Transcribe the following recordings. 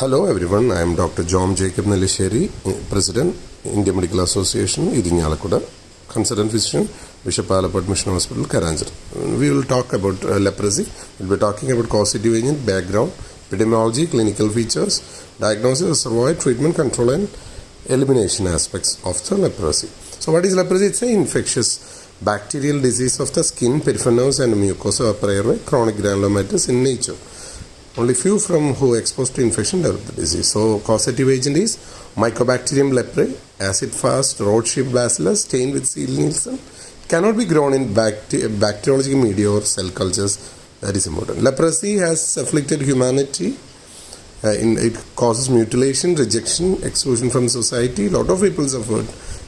Hello everyone, I am Dr. John Jacob Nellisheri, President, Indian Medical Association, Idinyalakuda, Consultant Physician, Bishop Alapad Mission Hospital, Karanjad. We will talk about leprosy. We will be talking about causative agent, background, epidemiology, clinical features, diagnosis, reservoir, treatment, control and elimination aspects of the leprosy. So what is leprosy? It's an infectious bacterial disease of the skin, peripheral nerves and mucosa of airway, chronic granulomatous in nature. Only few from who are exposed to infection develop the disease. So causative agent is Mycobacterium leprae, acid-fast, rod-shaped bacillus stained with seal Nielsen. It cannot be grown in bacteriological media or cell cultures. That is important. Leprosy has afflicted humanity. It causes mutilation, rejection, exclusion from society. A lot of people suffered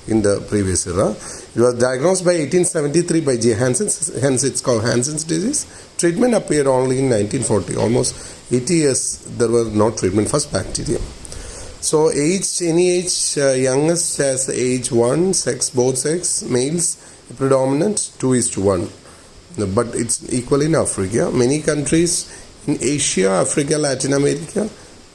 in the previous era. It was diagnosed by 1873 by J. Hansen, hence it's called Hansen's disease. Treatment appeared only in 1940. Almost 80 years there was no treatment, first bacteria. So any age, youngest as age 1, sex, both sex, males, predominant 2:1. But it's equal in Africa. Many countries in Asia, Africa, Latin America,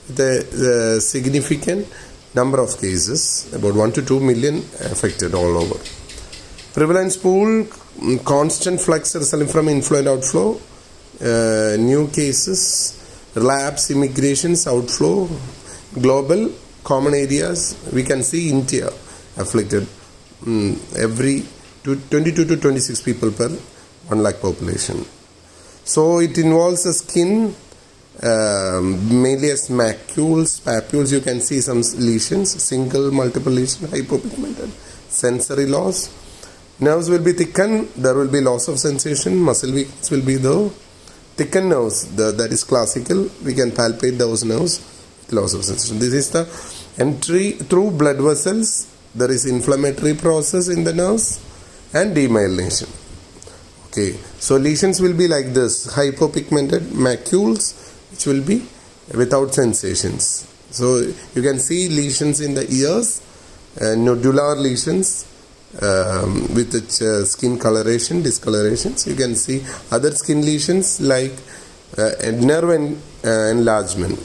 the significant number of cases, about 1 to 2 million affected all over. Prevalence pool, constant flux resulting from inflow and outflow, new cases, relapse, immigrations, outflow, global, common areas. We can see India afflicted every 22 to 26 people per 1 lakh population. So it involves the skin, mainly as macules, papules. You can see some lesions, single, multiple lesions, hypopigmented, sensory loss. Nerves will be thickened, there will be loss of sensation, muscle weakness will be there. Thickened nerves, that is classical, we can palpate those nerves, loss of sensation. This is the entry through blood vessels, there is inflammatory process in the nerves and demyelination. Okay, so lesions will be like this, hypopigmented macules, which will be without sensations. So you can see lesions in the ears, nodular lesions with the skin coloration, discolorations. You can see other skin lesions like nerve enlargement.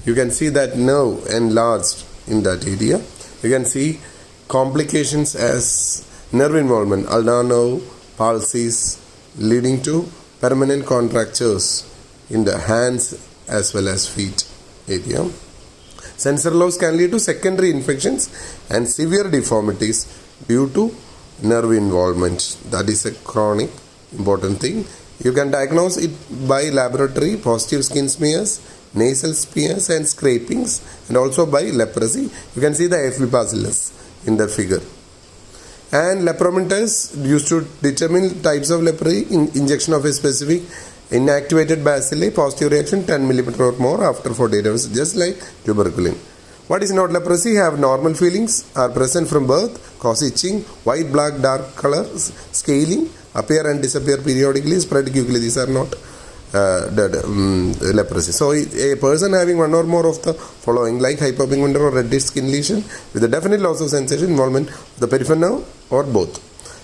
You can see that nerve enlarged in that area. You can see complications as nerve involvement, ulnar nerve palsies leading to permanent contractures in the hands as well as feet area. Sensor loss can lead to secondary infections and severe deformities due to nerve involvement. That is a chronic important thing. You can diagnose it by laboratory, positive skin smears, nasal smears and scrapings, and also by leprosy. You can see the FB bacillus in the figure. And leprometers used to determine types of leprosy, injection of a specific inactivated bacilli, positive reaction 10 mm or more after 48 hours, just like tuberculin. What is not leprosy? Have normal feelings, are present from birth, cause itching, white, black, dark colors, scaling, appear and disappear periodically, spread quickly. These are not leprosy. So a person having one or more of the following, like hypopigmented or reddish skin lesion with a definite loss of sensation, involvement of the peripheral nerve or both.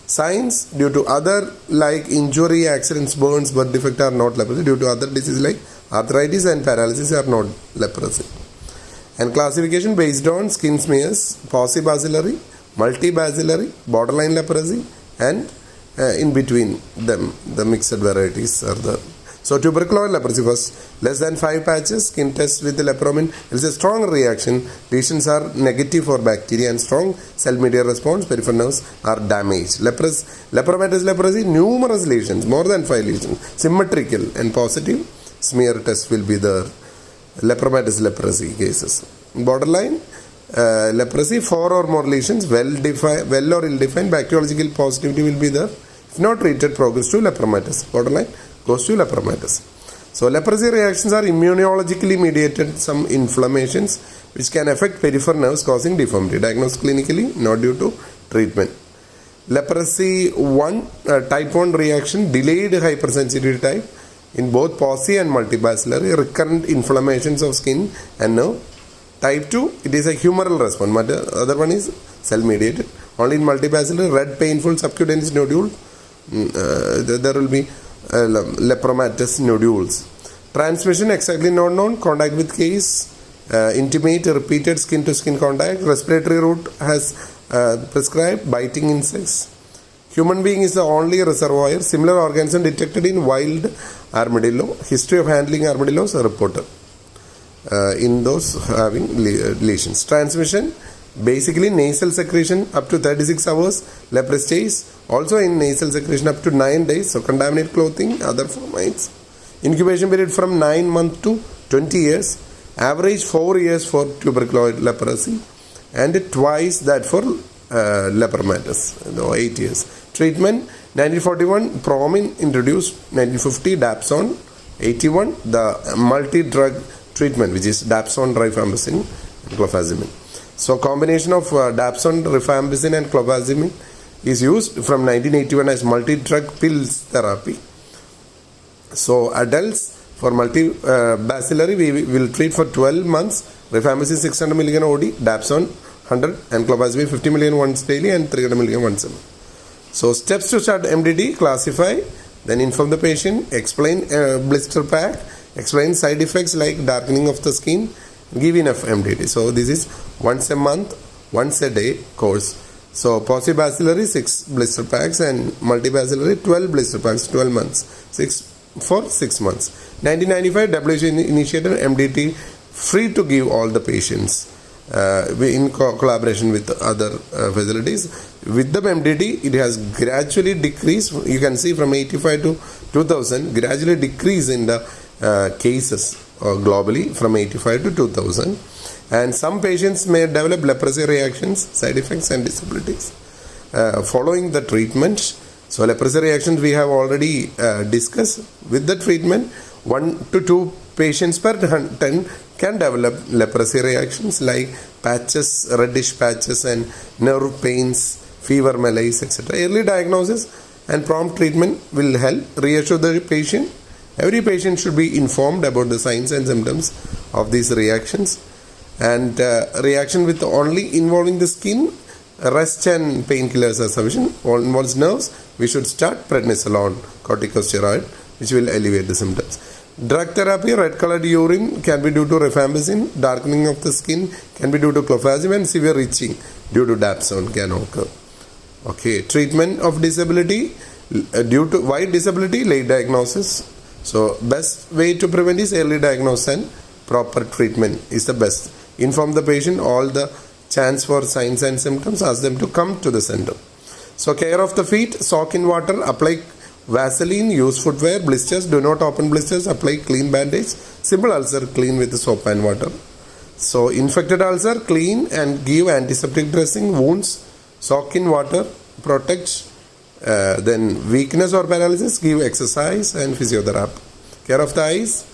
Signs due to other like injury, accidents, burns, birth defect are not leprosy. Due to other diseases like arthritis and paralysis are not leprosy. And classification based on skin smears, paucibacillary, multibacillary, borderline leprosy, and in between them the mixed varieties are there. So tubercular leprosy first, less than 5 patches, skin test with the lepromin. There is a strong reaction. Lesions are negative for bacteria and strong cell-mediated response. Peripheral nerves are damaged. Lepromatous leprosy, numerous lesions, more than 5 lesions, symmetrical and positive. Smear test will be there. Lepromatous leprosy cases. Borderline leprosy, 4 or more lesions, well or ill-defined, bacteriological positivity will be there. If not treated, progress to lepromatous. Borderline goes to lepromatous. So leprosy reactions are immunologically mediated, some inflammations which can affect peripheral nerves causing deformity. Diagnosed clinically, not due to treatment. Leprosy 1, type 1 reaction, delayed hypersensitivity type in both pauci and multibacillary, recurrent inflammations of skin and nerve. Type 2, it is a humoral response, but the other one is cell mediated. Only in multibacillary, red painful subcutaneous nodule, there will be lepromatous nodules. Transmission exactly not known. Contact with case intimate repeated skin-to-skin contact. Respiratory route has prescribed biting insects. Human being is the only reservoir. Similar organism detected in wild armadillo. History of handling armadillos are reported in those having lesions. Transmission, basically nasal secretion up to 36 hours. Leprosy also in nasal secretion up to 9 days. So contaminate clothing, other formites. Incubation period from 9 months to 20 years. Average 4 years for tuberculosis leprosy, and twice that for lepromatosis, 8 years. Treatment, 1941 Promin introduced, 1950 Dapsone, 81 the multi-drug treatment which is Dapsone, rifampicin and clofazimine. So combination of Dapsone, rifampicin and clofazimine is used from 1981 as multi-drug pills therapy. So adults for multi-bacillary we will treat for 12 months. Rifampicin 600 mg OD, Dapsone 100 and clofazimine 50 mg once daily and 300 mg once a month. So steps to start MDT: classify, then inform the patient, explain blister pack, explain side effects like darkening of the skin, give enough MDT. So this is once a month, once a day course. So paucibacillary 6 blister packs and multibacillary 12 blister packs, 12 months, 6 for 6 months. 1995 WHO initiated MDT free to give all the patients in collaboration with other facilities. With the MDT, it has gradually decreased. You can see from 85 to 2000, gradually decrease in the cases globally from 85 to 2000. And some patients may develop leprosy reactions, side effects and disabilities following the treatment. So leprosy reactions we have already discussed. With the treatment, 1 to 2 patients per 10 can develop leprosy reactions like patches, reddish patches and nerve pains, fever, malaise, etc. Early diagnosis and prompt treatment will help reassure the patient. Every patient should be informed about the signs and symptoms of these reactions. And reaction with only involving the skin, rest and painkillers are sufficient. All involves nerves, we should start prednisolone, corticosteroid, which will alleviate the symptoms. Drug therapy, red colored urine can be due to rifampicin, darkening of the skin can be due to clofazimine, and severe itching due to Dapsone can occur. Okay, treatment of disability, due to why disability, late diagnosis. So best way to prevent is early diagnosis and proper treatment is the best. Inform the patient all the chance for signs and symptoms, ask them to come to the center. So care of the feet, soak in water, apply Vaseline, use footwear, blisters, do not open blisters, apply clean bandage, simple ulcer, clean with soap and water. So infected ulcer, clean and give antiseptic dressing, wounds, soak in water, protect, then weakness or paralysis, give exercise and physiotherapy. Care of the eyes,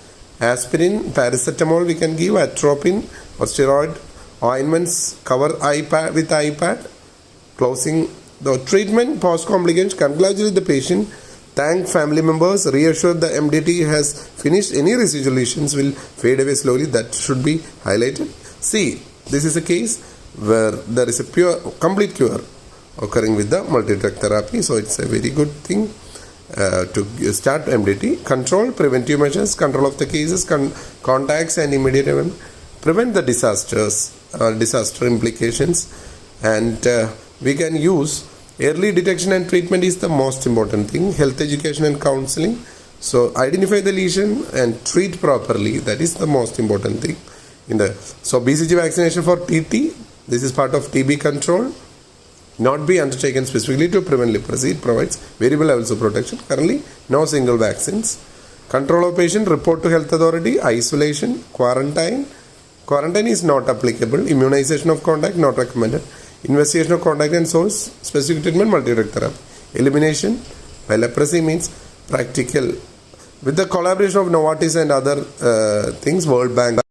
aspirin, paracetamol we can give, atropine or steroid, ointments, cover eye pad with eye pad, closing the treatment, post complications, congratulate the patient, thank family members, reassure the MDT has finished, any residual lesions will fade away slowly, that should be highlighted. See, this is a case where there is a complete cure occurring with the multi-drug therapy, so it's a very good thing to start MDT. Control, preventive measures, control of the cases, contacts and immediate event, prevent the disasters, disaster implications, and we can use early detection and treatment is the most important thing. Health education and counseling. So identify the lesion and treat properly. That is the most important thing. So BCG vaccination for TT. This is part of TB control. Not be undertaken specifically to prevent leprosy. It provides variable levels of protection. Currently, no single vaccines. Control of patient. Report to health authority. Isolation. Quarantine. Quarantine is not applicable. Immunization of contact not recommended. Investigation of contact and source, specific treatment, multi-drug therapy. Elimination by leprosy means practical. With the collaboration of Novartis and other things, World Bank